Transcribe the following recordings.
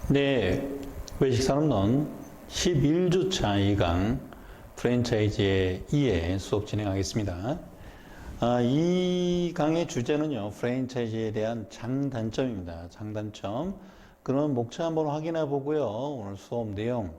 네, 외식산업론 11주차 2강 프랜차이즈의 2회 수업 진행하겠습니다. 이 강의 주제는요, 프랜차이즈에 대한 장단점입니다. 장단점. 그럼 목차 한번 확인해 보고요. 오늘 수업 내용,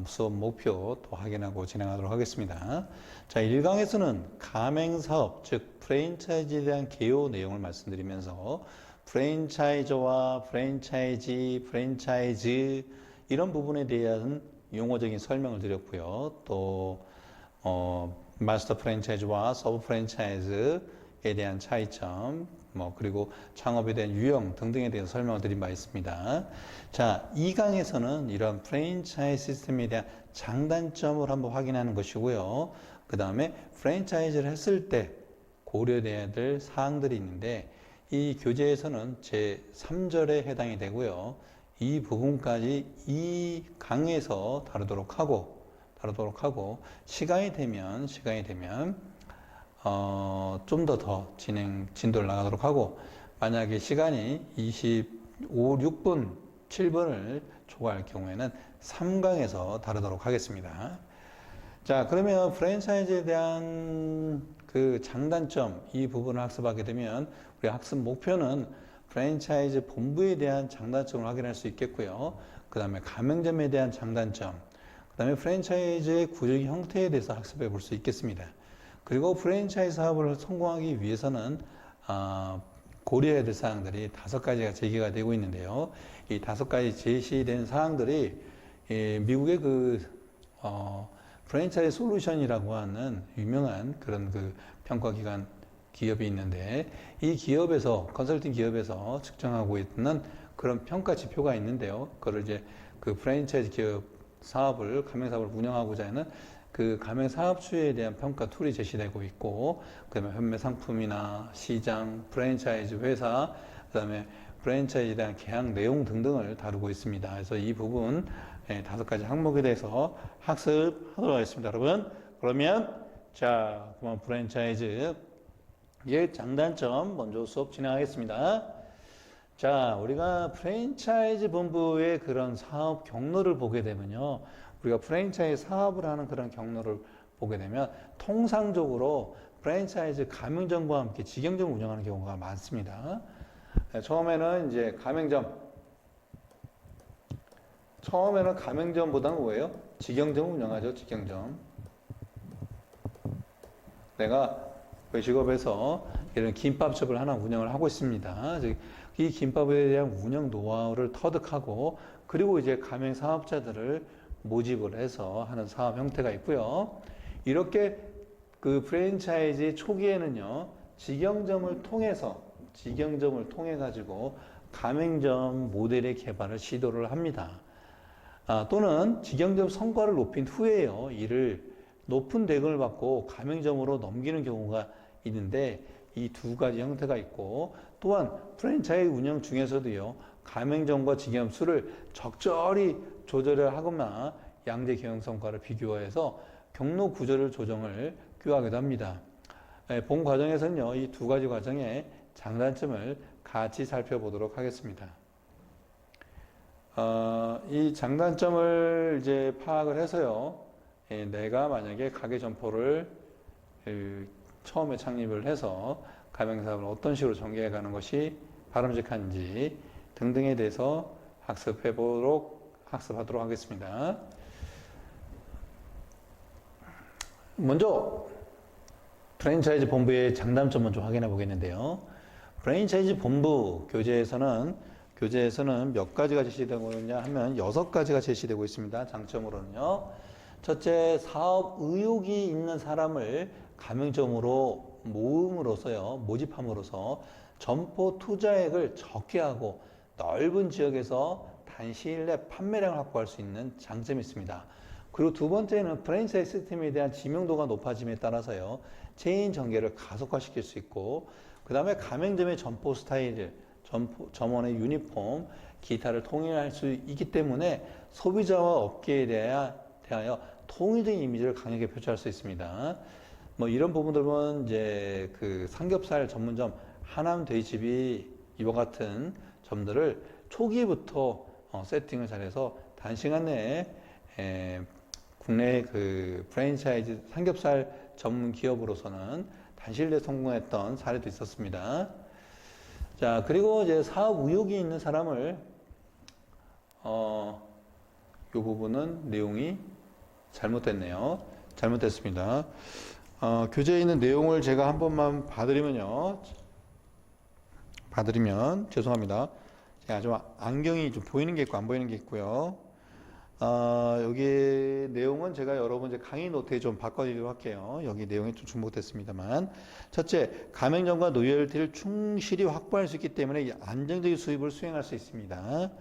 수업 목표 또 확인하고 진행하도록 하겠습니다. 자, 1강에서는 가맹사업, 즉 프랜차이즈에 대한 개요 내용을 말씀드리면서 프랜차이저와 프랜차이즈, 프랜차이즈 이런 부분에 대한 용어적인 설명을 드렸고요. 또 마스터 프랜차이즈와 서브 프랜차이즈에 대한 차이점, 그리고 창업에 대한 유형 등등에 대해서 설명을 드린 바 있습니다. 자, 2강에서는 이런 프랜차이즈 시스템에 대한 장단점을 한번 확인하는 것이고요. 그 다음에 프랜차이즈를 했을 때 고려돼야 될 사항들이 있는데 이 교재에서는 제3절에 해당이 되고요. 이 부분까지 이 강에서 다루도록 하고 시간이 되면 좀 더 진도를 나가도록 하고, 만약에 시간이 25, 6분, 7분을 초과할 경우에는 3강에서 다루도록 하겠습니다. 자, 그러면 프랜차이즈에 대한 그 장단점, 이 부분을 학습하게 되면 우리 학습 목표는 프랜차이즈 본부에 대한 장단점을 확인할 수 있겠고요. 그 다음에 가맹점에 대한 장단점, 그 다음에 프랜차이즈의 구조적 형태에 대해서 학습해 볼 수 있겠습니다. 그리고 프랜차이즈 사업을 성공하기 위해서는 고려해야 될 사항들이 5가지가 제기가 되고 있는데요. 이 5가지 제시된 사항들이 미국의 프랜차이즈 솔루션이라고 하는 유명한 그런 평가기관 기업이 있는데, 이 기업에서, 컨설팅 기업에서 측정하고 있는 그런 평가 지표가 있는데요. 그걸 이제 그 프랜차이즈 기업 사업을, 가맹사업을 운영하고자 하는 그 가맹사업주에 대한 평가 툴이 제시되고 있고, 그 다음에 판매 상품이나 시장, 프랜차이즈 회사, 그 다음에 프랜차이즈에 대한 계약 내용 등등을 다루고 있습니다. 그래서 이 부분 5가지 항목에 대해서 학습하도록 하겠습니다, 여러분. 그러면 자, 그럼 프랜차이즈의 장단점 먼저 수업 진행하겠습니다. 자, 우리가 프랜차이즈 본부의 그런 사업 경로를 보게 되면요, 우리가 프랜차이즈 사업을 하는 그런 경로를 보게 되면 통상적으로 프랜차이즈 가맹점과 함께 직영점을 운영하는 경우가 많습니다. 처음에는 이제 가맹점보다는 뭐예요? 직영점을 운영하죠. 직영점. 내가 외식업에서 이런 김밥집을 하나 운영을 하고 있습니다. 이 김밥에 대한 운영 노하우를 터득하고, 그리고 이제 가맹 사업자들을 모집을 해서 하는 사업 형태가 있고요. 이렇게 그 프랜차이즈 초기에는요, 직영점을 통해 가지고 가맹점 모델의 개발을 시도를 합니다. 또는 직영점 성과를 높인 후에요, 이를 높은 대금을 받고 가맹점으로 넘기는 경우가 있는데, 이 2가지 형태가 있고, 또한 프랜차이즈 운영 중에서도요, 가맹점과 직영 수를 적절히 조절을 하거나 양대 경영 성과를 비교해서 경로 구조를 조정을 규하기도 합니다. 본 과정에서는요, 이 2가지 과정의 장단점을 같이 살펴보도록 하겠습니다. 이 장단점을 이제 파악을 해서요, 내가 만약에 가게 점포를 처음에 창립을 해서 가맹사업을 어떤 식으로 전개해 가는 것이 바람직한지 등등에 대해서 학습하도록 하겠습니다. 먼저 프랜차이즈 본부의 장단점 먼저 확인해 보겠는데요. 프랜차이즈 본부 교재에서는 몇 가지가 제시되고 있냐 하면 6가지가 제시되고 있습니다. 장점으로는요. 첫째, 사업 의욕이 있는 사람을 가맹점으로 모집함으로써 점포 투자액을 적게 하고 넓은 지역에서 단시일 내 판매량을 확보할 수 있는 장점이 있습니다. 그리고 2번째는 프랜차이즈 시스템에 대한 지명도가 높아짐에 따라서요, 체인 전개를 가속화시킬 수 있고, 그 다음에 가맹점의 점포 스타일, 점원의 유니폼, 기타를 통일할 수 있기 때문에 소비자와 업계에 대하여 통일적인 이미지를 강하게 표출할 수 있습니다. 이런 부분들은 이제 그 삼겹살 전문점 하남 돼지집이 이와 같은 점들을 초기부터 세팅을 잘해서 단시간 내에 국내 그 프랜차이즈 삼겹살 전문 기업으로서는 단시일 내에 성공했던 사례도 있었습니다. 자, 그리고 이제 사업 의욕이 있는 사람을 이 부분은 내용이 잘못됐네요. 잘못됐습니다. 교재에 있는 내용을 제가 한 번만 봐드리면 죄송합니다. 제가 좀 안경이 좀 보이는 게 있고 안 보이는 게 있고요. 여기 내용은 제가 여러분 이제 강의 노트에 좀 바꿔드리도록 할게요. 여기 내용이 좀 중복됐습니다만. 첫째, 가맹점과 로열티를 충실히 확보할 수 있기 때문에 안정적인 수입을 수행할 수 있습니다.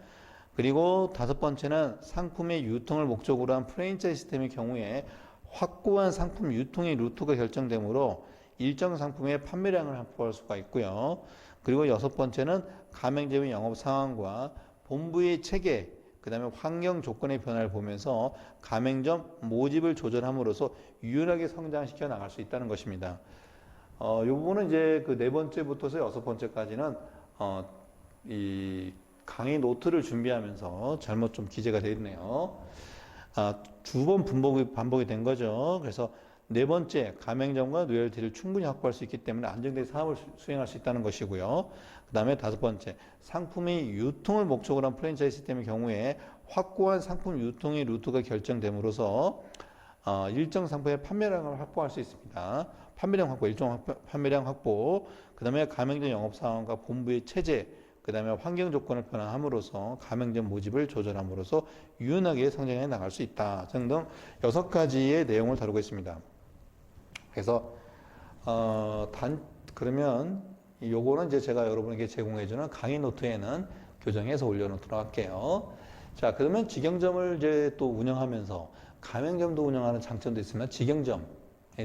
그리고 다섯 번째는 상품의 유통을 목적으로 한 프랜차이즈 시스템의 경우에 확고한 상품 유통의 루트가 결정되므로 일정 상품의 판매량을 확보할 수가 있고요. 그리고 여섯 번째는 가맹점의 영업 상황과 본부의 체계, 그 다음에 환경 조건의 변화를 보면서 가맹점 모집을 조절함으로써 유연하게 성장시켜 나갈 수 있다는 것입니다. 이 부분은 이제 그 네 번째부터서 여섯 번째까지는 이 강의 노트를 준비하면서 잘못 좀 기재가 되어 있네요. 두 번 반복이 된 거죠. 그래서 네 번째, 가맹점과 로열티를 충분히 확보할 수 있기 때문에 안정되게 사업을 수행할 수 있다는 것이고요. 그 다음에 다섯 번째, 상품의 유통을 목적으로 한 프랜차이즈 시스템의 경우에 확고한 상품 유통의 루트가 결정됨으로써 일정 상품의 판매량을 확보할 수 있습니다. 판매량 확보, 판매량 확보, 그 다음에 가맹점 영업 상황과 본부의 체제, 그 다음에 환경 조건을 변화함으로써 가맹점 모집을 조절함으로써 유연하게 성장해 나갈 수 있다 등등 6가지의 내용을 다루고 있습니다. 그래서 그러면 요거는 이제 제가 여러분에게 제공해주는 강의 노트에는 교정해서 올려놓도록 할게요. 자, 그러면 직영점을 이제 또 운영하면서 가맹점도 운영하는 장점도 있으면 직영점에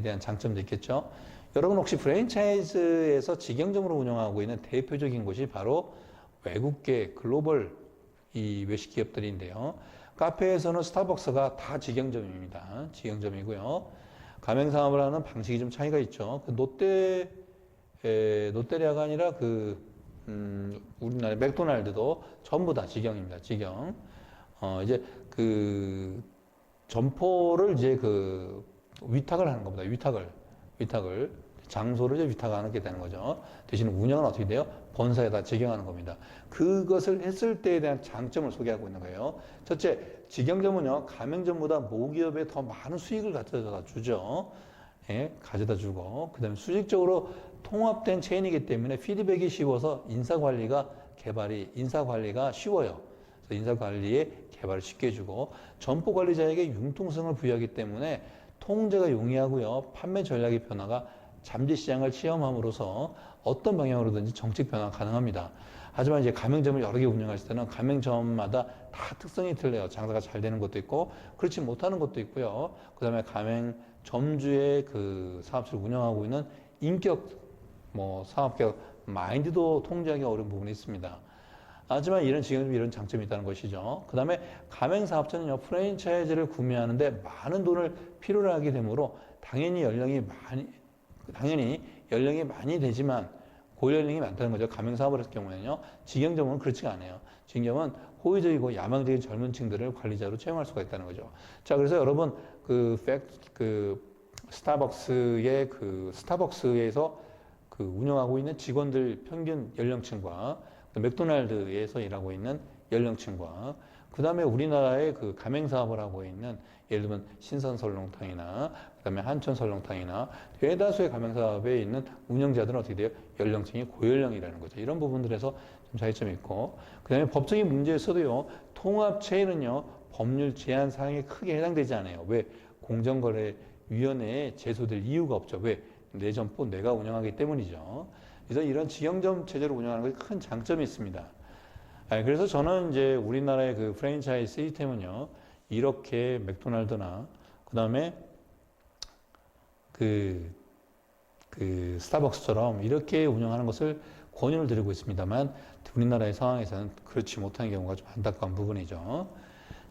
대한 장점도 있겠죠. 여러분 혹시 프랜차이즈에서 직영점으로 운영하고 있는 대표적인 곳이 바로 외국계 글로벌 이 외식 기업들인데요. 카페에서는 스타벅스가 다 직영점입니다. 직영점이고요. 가맹 사업을 하는 방식이 좀 차이가 있죠. 롯데리아가 아니라 우리나라 맥도날드도 전부 다 직영입니다. 직영. 이제 점포를 이제 위탁을 하는 겁니다. 위탁을. 장소를 이제 위탁하게 되는 거죠. 대신 운영은 어떻게 돼요? 본사에다 직영하는 겁니다. 그것을 했을 때에 대한 장점을 소개하고 있는 거예요. 첫째, 직영점은요, 가맹점보다 모기업에 더 많은 수익을 가져다 주죠. 예, 가져다 주고, 그 다음에 수직적으로 통합된 체인이기 때문에 피드백이 쉬워서 인사관리가 쉬워요. 그래서 인사관리에 개발을 쉽게 해주고, 점포 관리자에게 융통성을 부여하기 때문에 통제가 용이하고요, 판매 전략의 변화가 잠재시장을 체험함으로써 어떤 방향으로든지 정책 변화가 가능합니다. 하지만 이제 가맹점을 여러 개 운영하실 때는 가맹점마다 다 특성이 틀려요. 장사가 잘 되는 것도 있고 그렇지 못하는 것도 있고요. 그 다음에 가맹점주의 사업체를 운영하고 있는 인격 사업격 마인드도 통제하기 어려운 부분이 있습니다. 하지만 이런 장점이 있다는 것이죠. 그 다음에 가맹사업자는요, 프랜차이즈를 구매하는데 많은 돈을 필요로 하게 되므로 당연히 연령이 많이 되지만 고연령이 많다는 거죠. 가맹사업을 했을 경우에는요. 직영점은 그렇지가 않아요. 직영점은 호의적이고 야망적인 젊은 층들을 관리자로 채용할 수가 있다는 거죠. 자, 그래서 여러분 스타벅스에서 운영하고 있는 직원들 평균 연령층과 맥도날드에서 일하고 있는 연령층과 그 다음에 우리나라의 가맹사업을 하고 있는 예를 들면 신선설렁탕이나 그 다음에 한천설렁탕이나 대다수의 가맹사업에 있는 운영자들은 어떻게 돼요? 연령층이 고연령이라는 거죠. 이런 부분들에서 좀 차이점이 있고 그 다음에 법적인 문제에서도요. 통합체인은요. 법률 제한 사항에 크게 해당되지 않아요. 왜? 공정거래위원회에 제소될 이유가 없죠. 왜? 내 점포 내가 운영하기 때문이죠. 그래서 이런 직영점 체제로 운영하는 것이 큰 장점이 있습니다. 그래서 저는 이제 우리나라의 프랜차이즈 시스템은요, 이렇게 맥도날드나, 그 다음에 스타벅스처럼 이렇게 운영하는 것을 권유를 드리고 있습니다만, 우리나라의 상황에서는 그렇지 못한 경우가 좀 안타까운 부분이죠.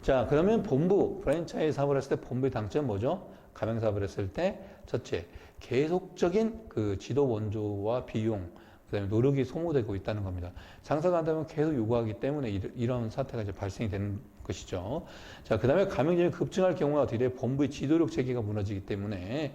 자, 그러면 프랜차이즈 사업을 했을 때 본부의 장점은 뭐죠? 가맹 사업을 했을 때, 첫째, 계속적인 지도 원조와 비용, 그다음에 노력이 소모되고 있다는 겁니다. 장사가 안 되면 계속 요구하기 때문에 이런 사태가 이제 발생이 되는 것이죠. 자, 그다음에 감염점이 급증할 경우가 어떻게 돼요? 본부의 지도력 체계가 무너지기 때문에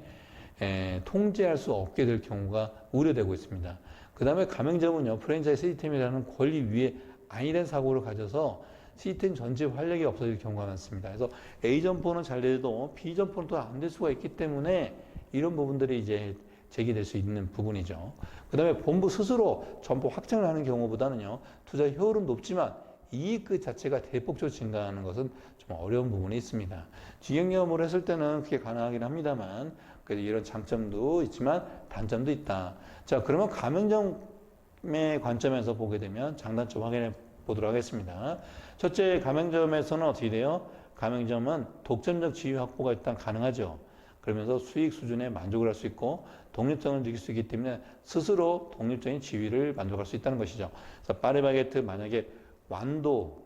통제할 수 없게 될 경우가 우려되고 있습니다. 그다음에 가맹점은요, 프랜차이즈 시스템이라는 권리 위에 안일한 사고를 가져서 시스템 전체 활력이 없어질 경우가 많습니다. 그래서 A 점포는 잘 돼도 B 점포는 또 안 될 수가 있기 때문에 이런 부분들이 이제 제기될 수 있는 부분이죠. 그 다음에 본부 스스로 점포 확장을 하는 경우보다는요, 투자 효율은 높지만 이익 그 자체가 대폭적으로 증가하는 것은 좀 어려운 부분이 있습니다. 직영영업을 했을 때는 그게 가능하긴 합니다만, 그래도 이런 장점도 있지만 단점도 있다. 자, 그러면 가맹점의 관점에서 보게 되면 장단점 확인해 보도록 하겠습니다. 첫째, 가맹점에서는 어떻게 돼요? 가맹점은 독점적 지위 확보가 일단 가능하죠. 그러면서 수익 수준에 만족을 할 수 있고 독립성을 느낄 수 있기 때문에 스스로 독립적인 지위를 만족할 수 있다는 것이죠. 그래서 파리바게트 만약에 완도,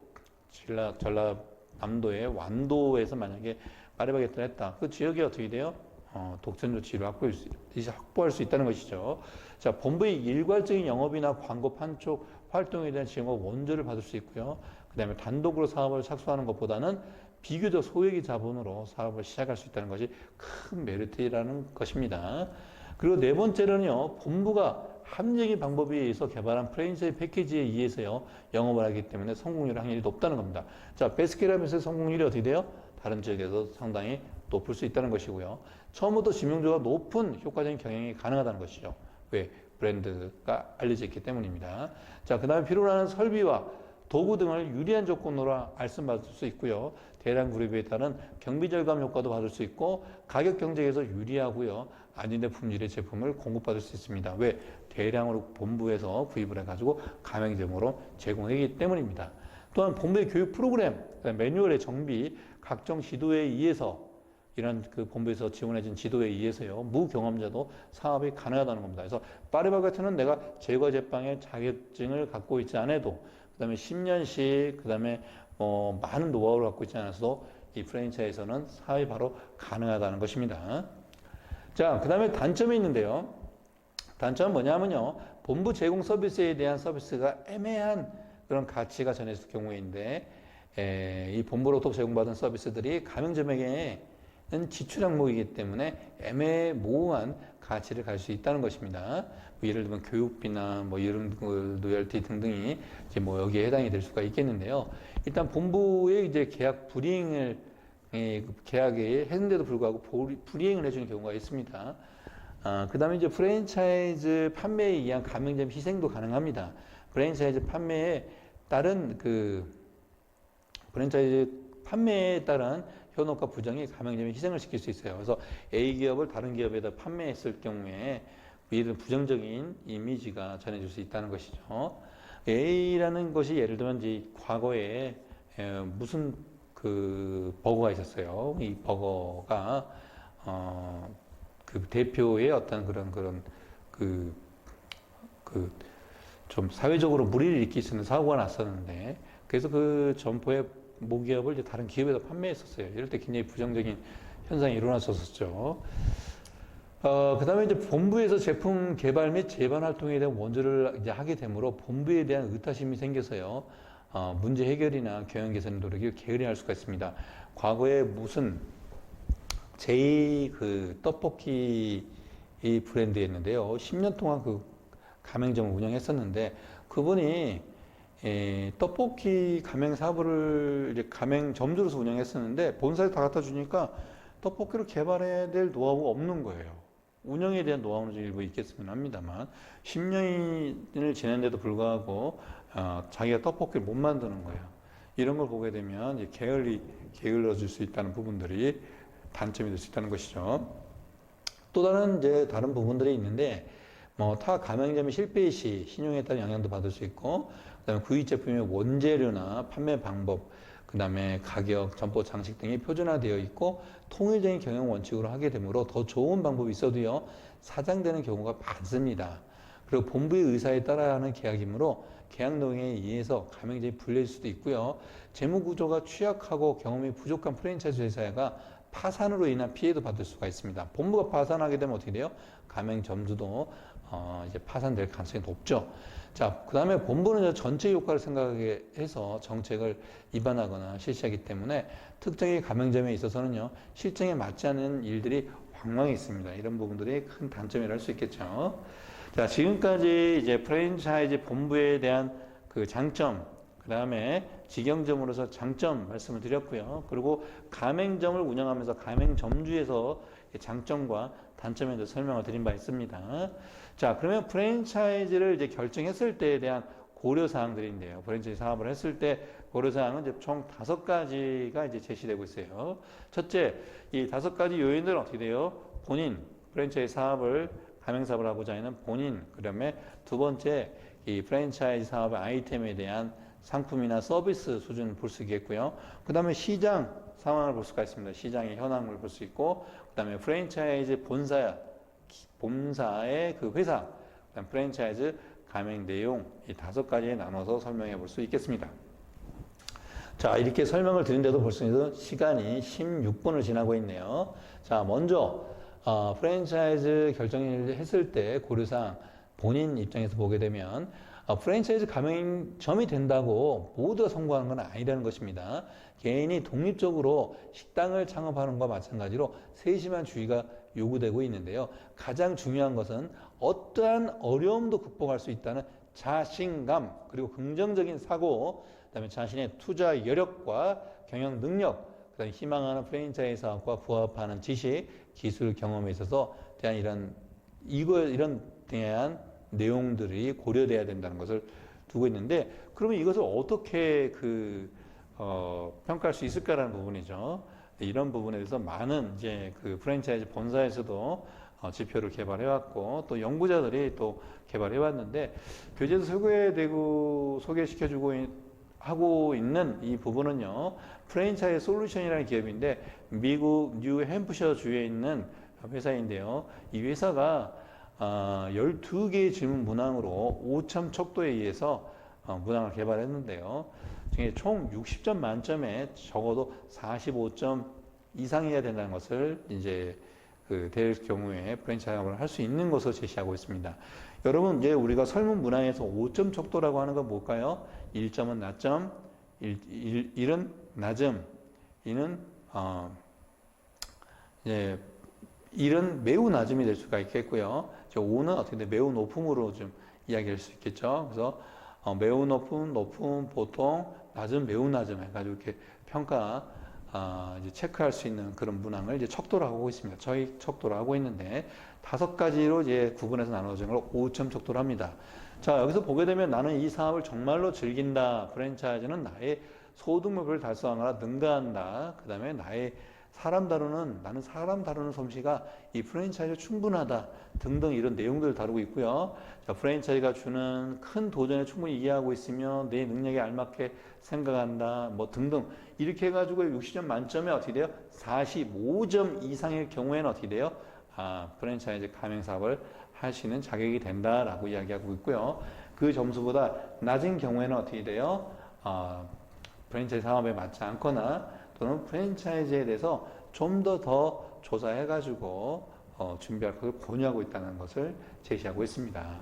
전라남도의 완도에서 만약에 파리바게트를 했다. 그 지역이 어떻게 돼요? 독점적 지위를 확보할 수 있다는 것이죠. 자, 본부의 일괄적인 영업이나 광고 판촉 활동에 대한 지원과 원조를 받을 수 있고요. 그 다음에 단독으로 사업을 착수하는 것보다는 비교적 소액의 자본으로 사업을 시작할 수 있다는 것이 큰 메리트라는 것입니다. 그리고 네 번째로는요, 본부가 합리적인 방법에 의해서 개발한 프랜차이즈 패키지에 의해서요, 영업을 하기 때문에 성공률 확률이 높다는 겁니다. 자, 베스킨라빈스의 성공률이 어떻게 돼요? 다른 지역에서 상당히 높을 수 있다는 것이고요. 처음부터 지명도가 높은 효과적인 경영이 가능하다는 것이죠. 왜? 브랜드가 알려져 있기 때문입니다. 자, 그 다음에 필요로 하는 설비와 도구 등을 유리한 조건으로 알선받을 수 있고요. 대량 구입에 따른 경비 절감 효과도 받을 수 있고 가격 경쟁에서 유리하고요. 안전된 품질의 제품을 공급받을 수 있습니다. 왜? 대량으로 본부에서 구입을 해가지고 가맹점으로 제공하기 때문입니다. 또한 본부의 교육 프로그램, 매뉴얼의 정비, 각종 지도에 의해서 이런 그 본부에서 지원해준 지도에 의해서요, 무경험자도 사업이 가능하다는 겁니다. 그래서 파리바게트는 내가 제과 제빵의 자격증을 갖고 있지 않아도, 그 다음에 10년씩, 그 다음에 많은 노하우를 갖고 있지 않아서도 이 프랜차이즈는 사업이 바로 가능하다는 것입니다. 자, 그 다음에 단점이 있는데요. 단점은 뭐냐면요, 본부 제공 서비스에 대한 서비스가 애매한 그런 가치가 전해질 경우인데, 이 본부로부터 제공받은 서비스들이 가맹점에게 지출 항목이기 때문에 애매모호한 가치를 가질 수 있다는 것입니다. 뭐 예를 들면 교육비나 뭐 이런 로열티 등등이 이제 뭐 여기에 해당이 될 수가 있겠는데요. 일단 본부의 이제 계약 불이행을 계약에 했는데도 불구하고 불이행을 해주는 경우가 있습니다. 그 다음에 이제 프랜차이즈 판매에 의한 가맹점 희생도 가능합니다. 프랜차이즈 판매에 따른 프랜차이즈 판매에 따른 현혹과 부정이 가맹점에 희생을 시킬 수 있어요. 그래서 A 기업을 다른 기업에다 판매했을 경우에 이런 부정적인 이미지가 전해질 수 있다는 것이죠. A라는 것이 예를 들면 이제 과거에 무슨 버거가 있었어요. 이 버거가 그 대표의 어떤 그런 좀 사회적으로 무리를 일으킬 수 있는 사고가 났었는데, 그래서 그 점포의 모기업을 이제 다른 기업에다 판매했었어요. 이럴 때 굉장히 부정적인 현상이 일어났었죠. 그 다음에 이제 본부에서 제품 개발 및 재반 활동에 대한 원조를 이제 하게 되므로 본부에 대한 의타심이 생겨서요. 문제 해결이나 경영 개선 노력이 게으르할 수가 있습니다. 과거에 무슨 제2 떡볶이 이 브랜드였는데요. 10년 동안 그 가맹점을 운영했었는데 그분이 떡볶이 가맹 사업을 이제 가맹점주로서 운영했었는데 본사에 다 갖다 주니까 떡볶이를 개발해야 될 노하우가 없는 거예요. 운영에 대한 노하우는 일부 있겠으면 합니다만 10년을 지냈는데도 불구하고 자기가 떡볶이를 못 만드는 거예요. 이런 걸 보게 되면 이제 게을러질 수 있다는 부분들이 단점이 될 수 있다는 것이죠. 또 다른 부분들이 있는데 타 가맹점이 실패 시 신용에 따른 영향도 받을 수 있고, 그다음에 구입 제품의 원재료나 판매 방법, 그다음에 가격, 점포 장식 등이 표준화되어 있고 통일적인 경영 원칙으로 하게 되므로 더 좋은 방법이 있어도요 사장되는 경우가 많습니다. 그리고 본부의 의사에 따라 하는 계약이므로 계약 내용에 의해서 가맹점이 불릴 수도 있고요. 재무 구조가 취약하고 경험이 부족한 프랜차이즈 회사가 파산으로 인한 피해도 받을 수가 있습니다. 본부가 파산하게 되면 어떻게 돼요? 가맹점주도 이제 파산될 가능성이 높죠. 자, 그 다음에 본부는 이제 전체 효과를 생각해서 정책을 입안하거나 실시하기 때문에 특정의 가맹점에 있어서는요, 실정에 맞지 않는 일들이 왕왕 있습니다. 이런 부분들이 큰 단점이라 할 수 있겠죠. 자, 지금까지 이제 프랜차이즈 본부에 대한 그 장점, 그 다음에 직영점으로서 장점 말씀을 드렸고요. 그리고 가맹점을 운영하면서 가맹점주에서 장점과 단점에 대해서 설명을 드린 바 있습니다. 자, 그러면 프랜차이즈를 이제 결정했을 때에 대한 고려사항들인데요. 프랜차이즈 사업을 했을 때 고려사항은 이제 총 5가지가 이제 제시되고 있어요. 첫째, 이 5가지 요인들은 어떻게 돼요? 본인, 프랜차이즈 사업을, 가맹사업을 하고자 하는 본인, 그 다음에 두 번째, 이 프랜차이즈 사업의 아이템에 대한 상품이나 서비스 수준을 볼 수 있겠고요. 그 다음에 시장 상황을 볼 수가 있습니다. 시장의 현황을 볼 수 있고, 그 다음에 프랜차이즈 본사의 그 회사, 그다음 프랜차이즈 가맹 내용, 이 5가지에 나눠서 설명해 볼 수 있겠습니다. 자, 이렇게 설명을 드린데도 벌써 시간이 16분을 지나고 있네요. 자, 먼저 프랜차이즈 결정을 했을 때 고려사항 본인 입장에서 보게 되면 프랜차이즈 가맹점이 된다고 모두가 성공하는 건 아니라는 것입니다. 개인이 독립적으로 식당을 창업하는 것과 마찬가지로 세심한 주의가 요구되고 있는데요. 가장 중요한 것은 어떠한 어려움도 극복할 수 있다는 자신감, 그리고 긍정적인 사고, 그다음에 자신의 투자 여력과 경영 능력, 그다음에 희망하는 프랜차이즈 사업과 부합하는 지식, 기술, 경험에 있어서 대한 이런 대한 내용들이 고려돼야 된다는 것을 두고 있는데, 그러면 이것을 어떻게 평가할 수 있을까라는 부분이죠. 이런 부분에 대해서 많은 이제 그 프랜차이즈 본사에서도 지표를 개발해왔고, 또 연구자들이 또 개발해왔는데, 교재도 소개시켜주고 하고 있는 이 부분은요, 프랜차이즈 솔루션이라는 기업인데, 미국 뉴햄프셔 주에 있는 회사인데요. 이 회사가 12개의 질문 문항으로 5점 척도에 의해서 문항을 개발했는데요. 총 60점 만점에 적어도 45점 이상이어야 된다는 것을 이제 될 경우에 프랜차이즈를 할 수 있는 것을 제시하고 있습니다. 여러분, 이제 우리가 설문 문항에서 5점 척도라고 하는 건 뭘까요? 1점은 낮점, 1은 낮음, 2는 이제 1은 매우 낮음이 될 수가 있겠고요. 5는 어떻게 돼? 매우 높음으로 좀 이야기할 수 있겠죠. 그래서 매우 높음, 보통, 낮음, 매우 낮음 해가지고 이렇게 평가 이제 체크할 수 있는 그런 문항을 이제 척도로 하고 있습니다. 저희 척도로 하고 있는데 5가지로 이제 구분해서 나눠진 걸 5점 척도로 합니다. 자, 여기서 보게 되면 나는 이 사업을 정말로 즐긴다. 프랜차이즈는 나의 소득 목표를 달성하느라 능가한다. 그 다음에 나는 사람 다루는 솜씨가 이 프랜차이즈 충분하다 등등 이런 내용들을 다루고 있고요. 자, 프랜차이즈가 주는 큰 도전에 충분히 이해하고 있으며 내 능력에 알맞게 생각한다 뭐 등등 이렇게 해가지고 60점 만점에 어떻게 돼요? 45점 이상일 경우에는 어떻게 돼요? 프랜차이즈 가맹 사업을 할 수 있는 자격이 된다라고 이야기하고 있고요. 그 점수보다 낮은 경우에는 어떻게 돼요? 프랜차이즈 사업에 맞지 않거나 또는 프랜차이즈에 대해서 좀 더 조사해가지고 준비할 것을 권유하고 있다는 것을 제시하고 있습니다.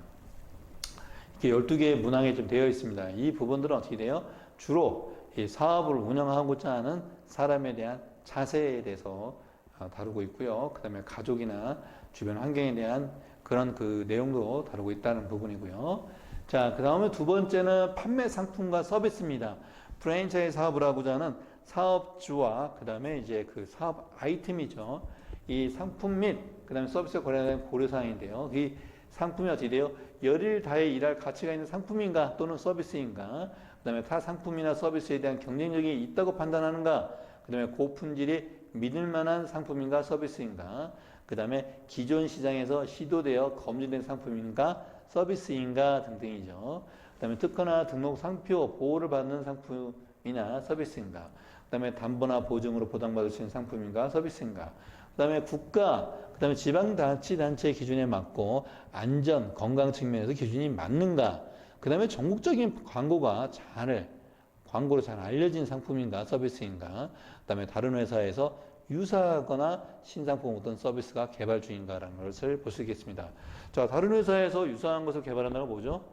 이렇게 12개의 문항에 좀 되어 있습니다. 이 부분들은 어떻게 돼요? 주로 이 사업을 운영하고자 하는 사람에 대한 자세에 대해서 다루고 있고요. 그 다음에 가족이나 주변 환경에 대한 그런 그 내용도 다루고 있다는 부분이고요. 자, 그 다음에 두 번째는 판매 상품과 서비스입니다. 프랜차이즈 사업을 하고자 하는 사업주와 그 다음에 이제 그 사업 아이템이죠. 이 상품 및 그 다음에 서비스가 관련된 고려사항인데요. 이 상품이 어떻게 돼요? 열일 다해 일할 가치가 있는 상품인가 또는 서비스인가? 그 다음에 타 상품이나 서비스에 대한 경쟁력이 있다고 판단하는가? 그 다음에 고품질이 믿을 만한 상품인가 서비스인가? 그 다음에 기존 시장에서 시도되어 검증된 상품인가 서비스인가 등등이죠. 그 다음에 특허나 등록 상표 보호를 받는 상품이나 서비스인가? 그 다음에 담보나 보증으로 보장받을 수 있는 상품인가 서비스인가? 그 다음에 국가, 그 다음에 지방자치단체 기준에 맞고 안전, 건강 측면에서 기준이 맞는가? 그 다음에 전국적인 광고로 잘 알려진 상품인가 서비스인가? 그 다음에 다른 회사에서 유사하거나 신상품 어떤 서비스가 개발 중인가라는 것을 볼 수 있겠습니다. 자, 다른 회사에서 유사한 것을 개발한다는 건 뭐죠?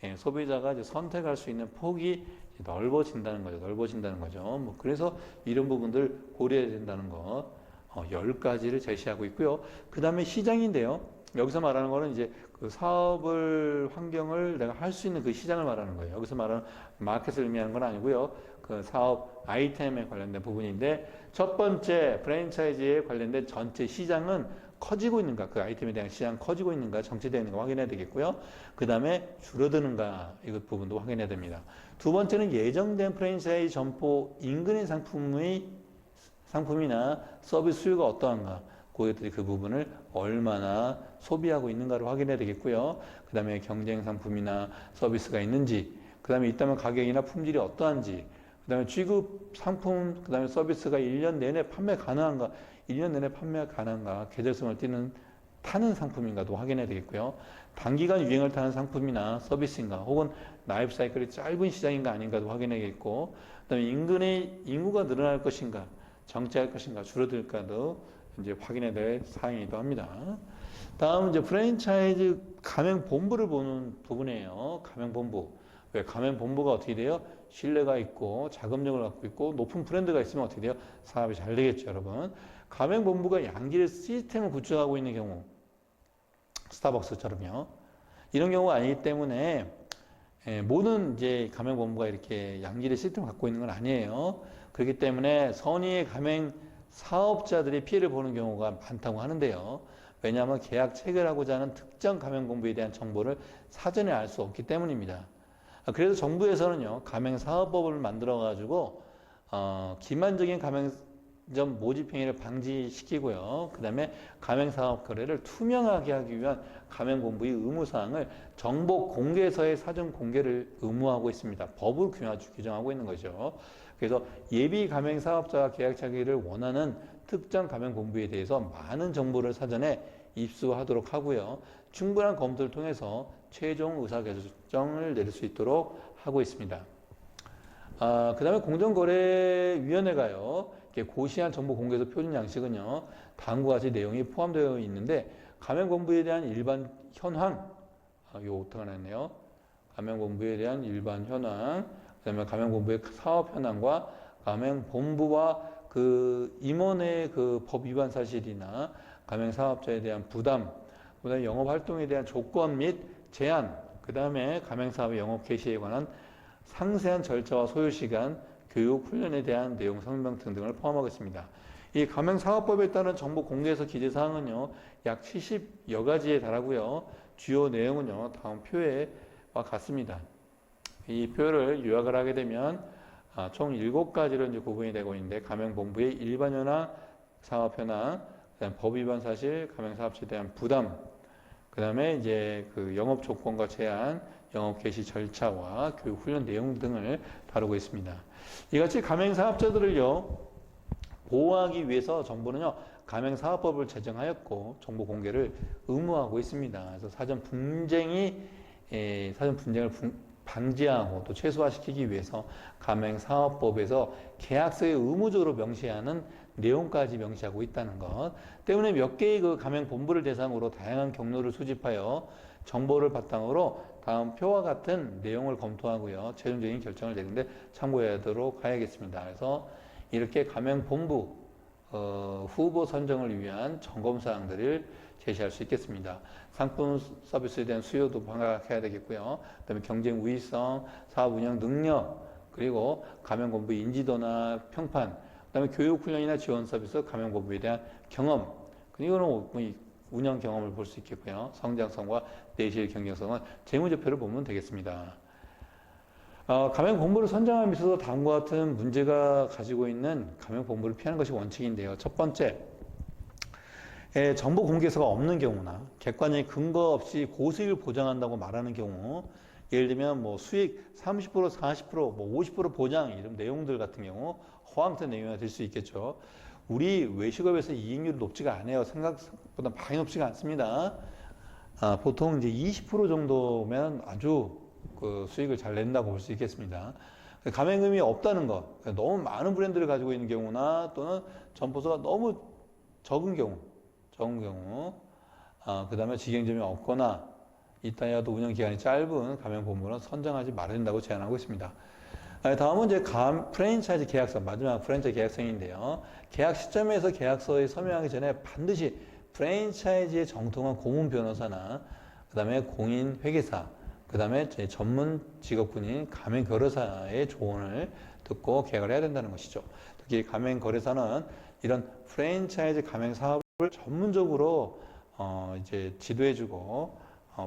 예, 소비자가 이제 선택할 수 있는 폭이 넓어진다는 거죠. 넓어진다는 거죠. 뭐 그래서 이런 부분들 고려해야 된다는 것 10가지를 제시하고 있고요. 그 다음에 시장인데요. 여기서 말하는 거는 이제 그 사업을 환경을 내가 할 수 있는 그 시장을 말하는 거예요. 여기서 말하는 마켓을 의미하는 건 아니고요. 그 사업 아이템에 관련된 부분인데 첫 번째 프랜차이즈에 관련된 전체 시장은 커지고 있는가, 그 아이템에 대한 시장 커지고 있는가, 정체되어 있는가 확인해야 되겠고요. 그 다음에 줄어드는가 이것 부분도 확인해야 됩니다. 두 번째는 예정된 프랜차이즈 점포 인근의 상품이나 서비스 수요가 어떠한가, 고객들이 그 부분을 얼마나 소비하고 있는가를 확인해야 되겠고요. 그 다음에 경쟁 상품이나 서비스가 있는지, 그 다음에 있다면 가격이나 품질이 어떠한지, 그 다음에 취급 상품, 그 다음에 서비스가 1년 내내 판매 가능한가, 1년 내내 판매가 가능한가, 계절성을 타는 상품인가도 확인해야 되겠고요. 단기간 유행을 타는 상품이나 서비스인가, 혹은 라이프 사이클이 짧은 시장인가 아닌가도 확인해야겠고, 그 다음에 인근의 인구가 늘어날 것인가, 정체할 것인가, 줄어들까도 이제 확인해야 될 사항이기도 합니다. 다음은 이제 프랜차이즈 가맹본부를 보는 부분이에요. 가맹본부. 왜 가맹본부가 어떻게 돼요? 신뢰가 있고 자금력을 갖고 있고 높은 브랜드가 있으면 어떻게 돼요? 사업이 잘 되겠죠, 여러분. 가맹본부가 양질의 시스템을 구축하고 있는 경우, 스타벅스처럼요. 이런 경우가 아니기 때문에 모든 이제 가맹본부가 이렇게 양질의 시스템을 갖고 있는 건 아니에요. 그렇기 때문에 선의의 가맹 사업자들이 피해를 보는 경우가 많다고 하는데요. 왜냐하면 계약 체결하고자 하는 특정 가맹본부에 대한 정보를 사전에 알 수 없기 때문입니다. 그래서 정부에서는요, 가맹사업법을 만들어가지고, 기만적인 가맹점 모집 행위를 방지시키고요. 그 다음에 가맹사업 거래를 투명하게 하기 위한 가맹본부의 의무사항을 정보 공개서의 사전 공개를 의무하고 있습니다. 법으로 규정하고 있는 거죠. 그래서 예비 가맹사업자가 계약 체결을 원하는 특정 가맹본부에 대해서 많은 정보를 사전에 입수하도록 하고요. 충분한 검토를 통해서 최종 의사결정을 내릴 수 있도록 하고 있습니다. 그 다음에 공정거래위원회가요, 고시한 정보 공개서 표준 양식은요, 다음과 같이 내용이 포함되어 있는데, 가맹본부에 대한 일반 현황, 이거 어떡하나 했네요. 가맹본부에 대한 일반 현황, 그 다음에 가맹본부의 사업 현황과 가맹본부와 그 임원의 그 법 위반 사실이나 가맹사업자에 대한 부담, 그 다음에 영업활동에 대한 조건 및 제한, 그 다음에 가맹사업의 영업 개시에 관한 상세한 절차와 소요시간, 교육, 훈련에 대한 내용 설명 등등을 포함하고 있습니다. 이 가맹사업법에 따른 정보 공개서 기재사항은요, 약 70여 가지에 달하고요. 주요 내용은요, 다음 표에와 같습니다. 이 표를 요약을 하게 되면 총 7가지로 이제 구분이 되고 있는데, 가맹본부의 일반 현황, 사업 현황, 그다음 법 위반 사실, 가맹사업자에 대한 부담, 그 다음에 이제 그 영업 조건과 제한, 영업 개시 절차와 교육 훈련 내용 등을 다루고 있습니다. 이같이 가맹사업자들을요, 보호하기 위해서 정부는요, 가맹사업법을 제정하였고, 정보 공개를 의무화하고 있습니다. 그래서 사전 분쟁을 방지하고 또 최소화시키기 위해서 가맹사업법에서 계약서에 의무적으로 명시하는 내용까지 명시하고 있다는 것 때문에 몇 개의 그 가맹본부를 대상으로 다양한 경로를 수집하여 정보를 바탕으로 다음 표와 같은 내용을 검토하고요, 최종적인 결정을 내리는데 참고하도록 하야겠습니다. 그래서 이렇게 가맹본부 후보 선정을 위한 점검사항들을 제시할 수 있겠습니다. 상품 서비스에 대한 수요도 파악해야 되겠고요. 그다음에 경쟁 우위성, 사업 운영 능력, 그리고 가맹본부의 인지도나 평판, 그다음에 교육 훈련이나 지원 서비스, 가맹본부에 대한 경험, 이거는 운영 경험을 볼 수 있겠고요. 성장성과 내실 경쟁성은 재무제표를 보면 되겠습니다. 가맹본부를 선정함에 있어서 다음과 같은 문제가 가지고 있는 가맹본부를 피하는 것이 원칙인데요. 첫 번째, 정보 공개서가 없는 경우나 객관적인 근거 없이 고수익을 보장한다고 말하는 경우, 예를 들면 뭐 수익 30%, 40%, 뭐 50% 보장 이런 내용들 같은 경우 허황된 내용이 될 수 있겠죠. 우리 외식업에서 이익률이 높지가 않아요. 생각보다 많이 높지가 않습니다. 보통 이제 20% 정도면 아주 그 수익을 잘 낸다고 볼 수 있겠습니다. 가맹금이 없다는 것, 너무 많은 브랜드를 가지고 있는 경우나 또는 점포수가 너무 적은 경우, 그 다음에 직영점이 없거나 있다 하여도 운영 기간이 짧은 가맹본부는 선정하지 말아야 된다고 제안하고 있습니다. 다음은 이제 프랜차이즈 계약서, 마지막 프랜차이즈 계약서인데요. 계약 시점에서 계약서에 서명하기 전에 반드시 프랜차이즈의 정통한 고문 변호사나 그 다음에 공인 회계사, 그 다음에 전문 직업군인 가맹거래사의 조언을 듣고 계약을 해야 된다는 것이죠. 특히 가맹거래사는 이런 프랜차이즈 가맹 사업을 전문적으로 이제 지도해주고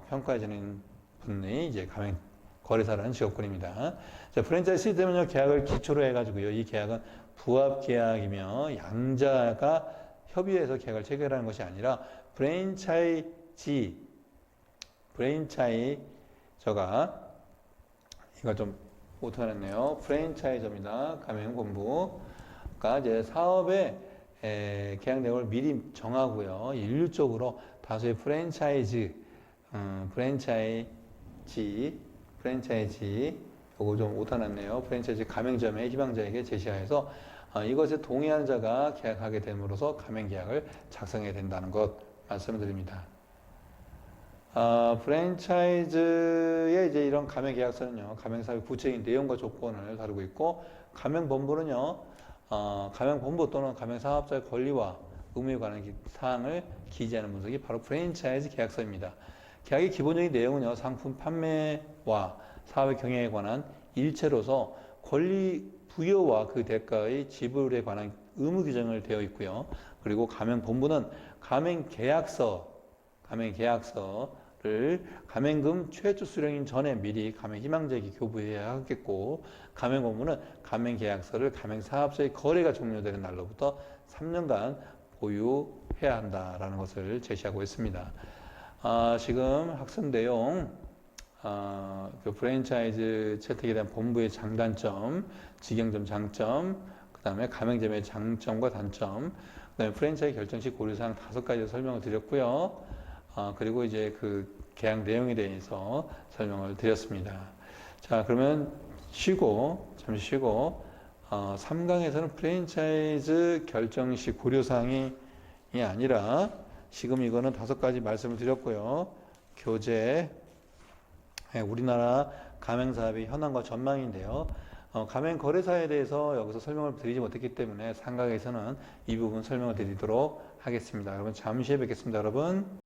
평가해주는 분이 이제 가맹거래사라는 직업군입니다. 자, 프랜차이즈 시스템은요, 계약을 기초로 해가지고요, 이 계약은 부합 계약이며 양자가 협의해서 계약을 체결하는 것이 아니라 프랜차이저가 이거 좀 못하겠네요. 프랜차이저입니다. 가맹본부가 이제 사업의 계약 내용을 미리 정하고요. 일률적으로 다수의 프랜차이즈 요거 좀 못하겠네요. 프랜차이즈 가맹점의 희망자에게 제시하여서 이것에 동의하는 자가 계약하게 됨으로써 가맹계약을 작성해야 된다는 것 말씀을 드립니다. 프랜차이즈의 이제 이런 가맹계약서는요, 가맹사업의 구체적인 내용과 조건을 다루고 있고, 가맹본부는요, 가맹본부 또는 가맹사업자의 권리와 의무에 관한 사항을 기재하는 문서가 바로 프랜차이즈 계약서입니다. 계약의 기본적인 내용은요, 상품 판매와 사업의 경영에 관한 일체로서 권리 부여와 그 대가의 지불에 관한 의무 규정을 되어 있고요. 그리고 가맹본부는 가맹계약서를 가맹금 최초 수령인 전에 미리 가맹희망자에게 교부해야 하겠고, 가맹본부는 가맹계약서를 가맹사업자의 거래가 종료되는 날로부터 3년간 보유해야 한다라는 것을 제시하고 있습니다. 지금 학습 내용, 그 프랜차이즈 채택에 대한 본부의 장단점, 직영점 장점, 그 다음에 가맹점의 장점과 단점, 그 다음에 프랜차이즈 결정 시 고려사항 5가지 설명을 드렸고요. 그리고 이제 그 계약 내용에 대해서 설명을 드렸습니다. 자, 그러면 잠시 쉬고, 3강에서는 프랜차이즈 결정 시 고려사항이 아니라, 지금 이거는 5가지 말씀을 드렸고요. 교재, 우리나라 가맹사업의 현황과 전망인데요. 가맹거래사에 대해서 여기서 설명을 드리지 못했기 때문에 상강에서는 이 부분 설명을 드리도록 하겠습니다. 여러분 잠시 후에 뵙겠습니다. 여러분.